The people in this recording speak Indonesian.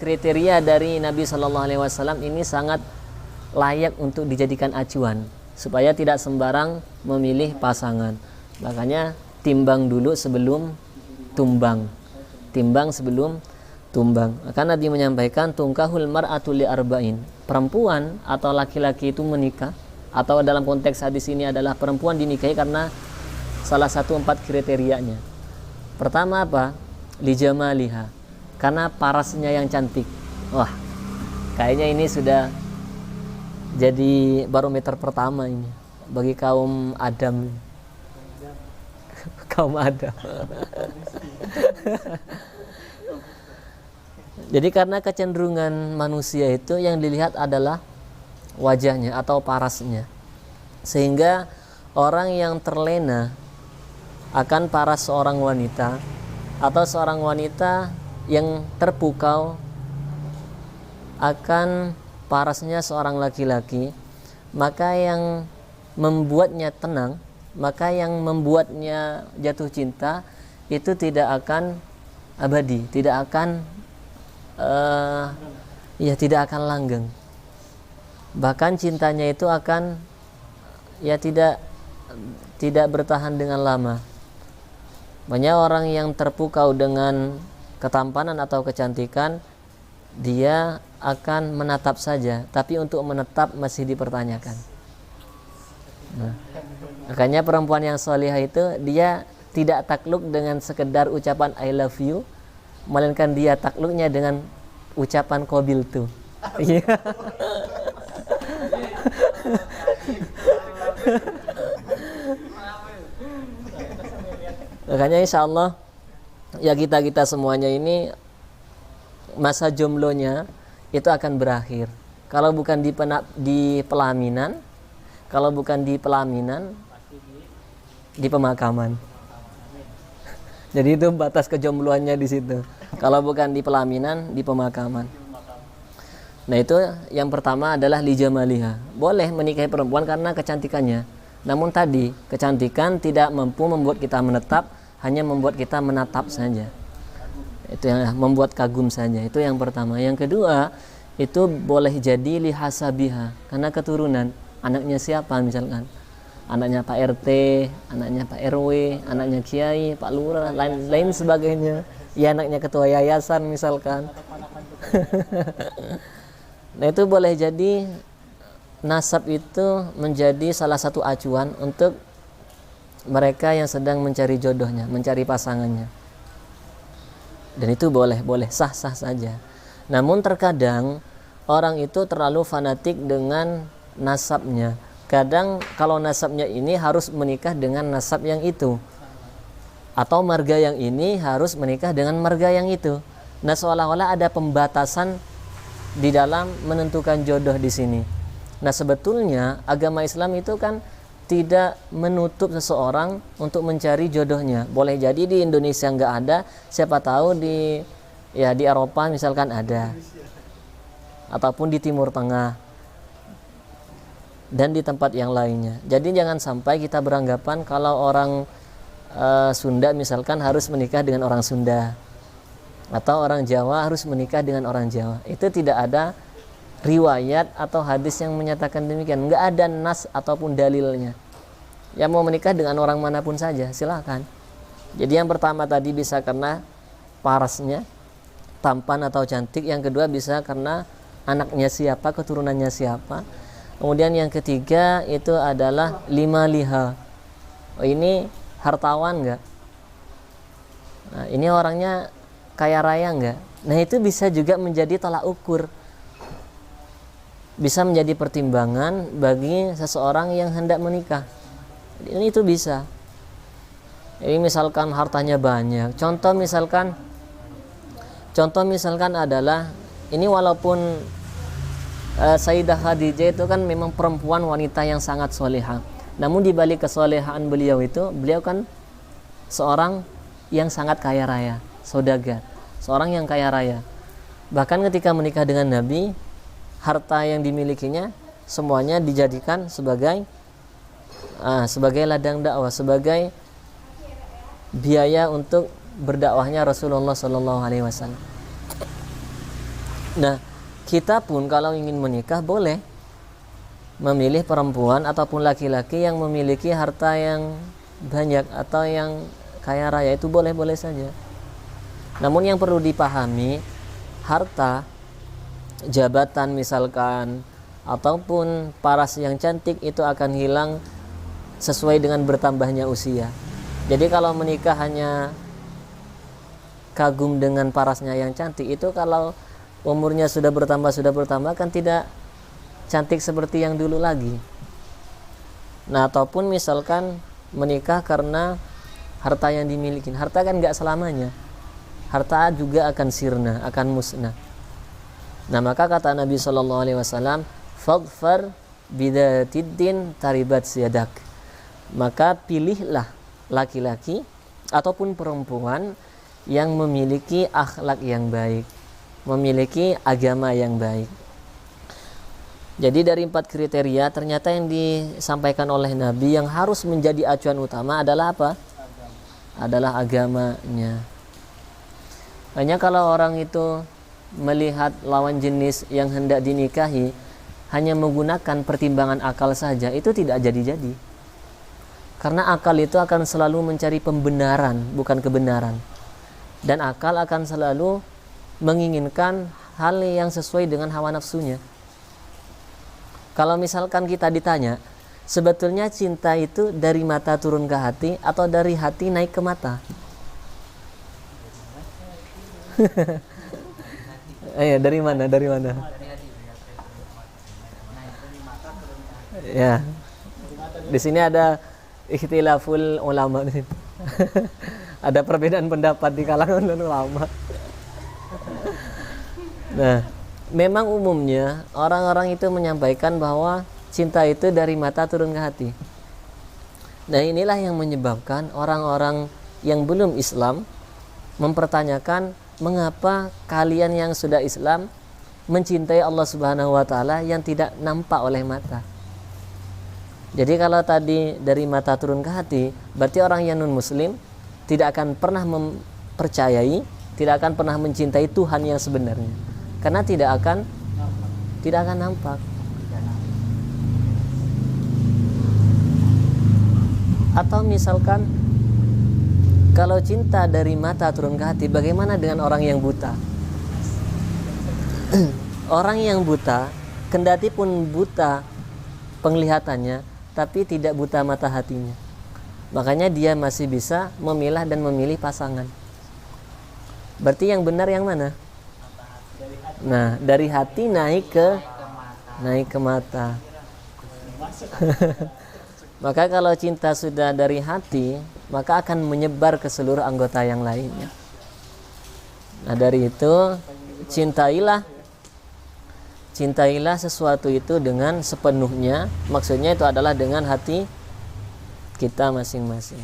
kriteria dari Nabi Shallallahu Alaihi Wasallam ini sangat layak untuk dijadikan acuan supaya tidak sembarang memilih pasangan. Makanya timbang dulu sebelum tumbang. Timbang sebelum tumbang. Maka Nabi menyampaikan tungkahul mar'atu li arba'in. Perempuan atau laki-laki itu menikah, atau dalam konteks hadis ini adalah perempuan dinikahi karena salah satu 4 kriterianya. Pertama apa? Li jamaliha. Karena parasnya yang cantik. Wah, kayaknya ini sudah jadi barometer pertama ini bagi kaum Adam. Kaum Adam. Jadi karena kecenderungan manusia itu yang dilihat adalah wajahnya atau parasnya, sehingga orang yang terlena akan paras seorang wanita atau seorang wanita yang terpukau akan parasnya seorang laki-laki, maka yang membuatnya tenang, maka yang membuatnya jatuh cinta itu tidak akan abadi, tidak akan tidak akan langgeng. Bahkan cintanya itu akan tidak bertahan dengan lama. Banyak orang yang terpukau dengan ketampanan atau kecantikan, dia akan menatap saja, tapi untuk menetap masih dipertanyakan. Nah, makanya perempuan yang solihah itu dia tidak takluk dengan sekedar ucapan I love you, melainkan dia takluknya dengan ucapan qabiltu. Makanya insya Allah ya kita semuanya ini masa jomblonya itu akan berakhir. Kalau bukan di pelaminan, kalau bukan di pelaminan, di pemakaman. Jadi itu batas kejombloannya di situ. Kalau bukan di pelaminan, di pemakaman. Nah itu yang pertama adalah li jamaliha. Boleh menikahi perempuan karena kecantikannya. Namun tadi kecantikan tidak mampu membuat kita menetap, hanya membuat kita menatap saja. Itu yang membuat kagum saja. Itu yang pertama. Yang kedua itu boleh jadi li hasabiha, karena keturunan. Anaknya siapa misalkan? Anaknya Pak RT, anaknya Pak RW, anaknya Kiai, Pak Lurah, lain sebagainya. Ya anaknya ketua yayasan misalkan. Nah itu boleh jadi nasab itu menjadi salah satu acuan untuk mereka yang sedang mencari jodohnya, mencari pasangannya. Dan itu boleh sah-sah saja. Namun terkadang orang itu terlalu fanatik dengan nasabnya. Kadang kalau nasabnya ini harus menikah dengan nasab yang itu, atau marga yang ini harus menikah dengan marga yang itu. Nah seolah-olah ada pembatasan di dalam menentukan jodoh di sini. Nah sebetulnya agama Islam itu kan tidak menutup seseorang untuk mencari jodohnya. Boleh jadi di Indonesia nggak ada, siapa tahu di Eropa misalkan ada, ataupun di Timur Tengah dan di tempat yang lainnya. Jadi jangan sampai kita beranggapan kalau orang Sunda misalkan harus menikah dengan orang Sunda, atau orang Jawa harus menikah dengan orang Jawa. Itu tidak ada riwayat atau hadis yang menyatakan demikian. Nggak ada nas ataupun dalilnya. Yang mau menikah dengan orang manapun saja silakan. Jadi yang pertama tadi bisa karena parasnya, tampan atau cantik. Yang kedua bisa karena anaknya siapa, keturunannya siapa. Kemudian yang ketiga itu adalah lima liha. Oh ini hartawan nggak? Nah, ini orangnya kaya raya nggak? Nah itu bisa juga menjadi tolak ukur, bisa menjadi pertimbangan bagi seseorang yang hendak menikah. Ini itu bisa. Jadi misalkan hartanya banyak. Contoh misalkan adalah ini, walaupun Sayyidah Khadijah itu kan memang perempuan wanita yang sangat solehah. Namun di balik kesolehaan beliau kan seorang yang sangat kaya raya, saudagar, seorang yang kaya raya. Bahkan ketika menikah dengan Nabi, harta yang dimilikinya semuanya dijadikan sebagai ladang dakwah, sebagai biaya untuk berdakwahnya Rasulullah SAW. Nah, kita pun kalau ingin menikah boleh memilih perempuan ataupun laki-laki yang memiliki harta yang banyak atau yang kaya raya, itu boleh-boleh saja. Namun yang perlu dipahami, harta, jabatan misalkan, ataupun paras yang cantik itu akan hilang sesuai dengan bertambahnya usia. Jadi kalau menikah hanya kagum dengan parasnya yang cantik, itu kalau umurnya sudah bertambah kan tidak cantik seperti yang dulu lagi. Nah, ataupun misalkan menikah karena harta yang dimiliki. Harta kan gak selamanya, harta juga akan sirna, akan musnah. Nah, maka kata Nabi SAW, faghfar bidatiddin taribat siyadak. Maka pilihlah laki-laki ataupun perempuan yang memiliki akhlak yang baik, memiliki agama yang baik. Jadi dari 4 kriteria ternyata yang disampaikan oleh Nabi yang harus menjadi acuan utama adalah apa? Adalah agamanya. Hanya kalau orang itu melihat lawan jenis yang hendak dinikahi hanya menggunakan pertimbangan akal saja, itu tidak jadi-jadi. Karena akal itu akan selalu mencari pembenaran, bukan kebenaran. Dan akal akan selalu menginginkan hal yang sesuai dengan hawa nafsunya. Kalau misalkan kita ditanya, sebetulnya cinta itu dari mata turun ke hati atau dari hati naik ke mata? Ayo, dari mana? Dari mana? Ya. Di sini ada ikhtilaful ulama. Ada perbedaan pendapat di kalangan ulama. Nah, memang umumnya orang-orang itu menyampaikan bahwa cinta itu dari mata turun ke hati. Nah, inilah yang menyebabkan orang-orang yang belum Islam mempertanyakan mengapa kalian yang sudah Islam mencintai Allah Subhanahu wa taala yang tidak nampak oleh mata. Jadi kalau tadi dari mata turun ke hati, berarti orang yang non muslim tidak akan pernah mempercayai, tidak akan pernah mencintai Tuhan yang sebenarnya. Karena tidak akan nampak. Atau misalkan kalau cinta dari mata turun ke hati, bagaimana dengan orang yang buta? Orang yang buta, kendati pun buta penglihatannya, tapi tidak buta mata hatinya. Makanya dia masih bisa memilah dan memilih pasangan. Berarti yang benar yang mana? Nah, dari hati naik ke mata. Maka kalau cinta sudah dari hati, maka akan menyebar ke seluruh anggota yang lainnya. Nah, dari itu cintailah sesuatu itu dengan sepenuhnya. Maksudnya itu adalah dengan hati kita masing-masing.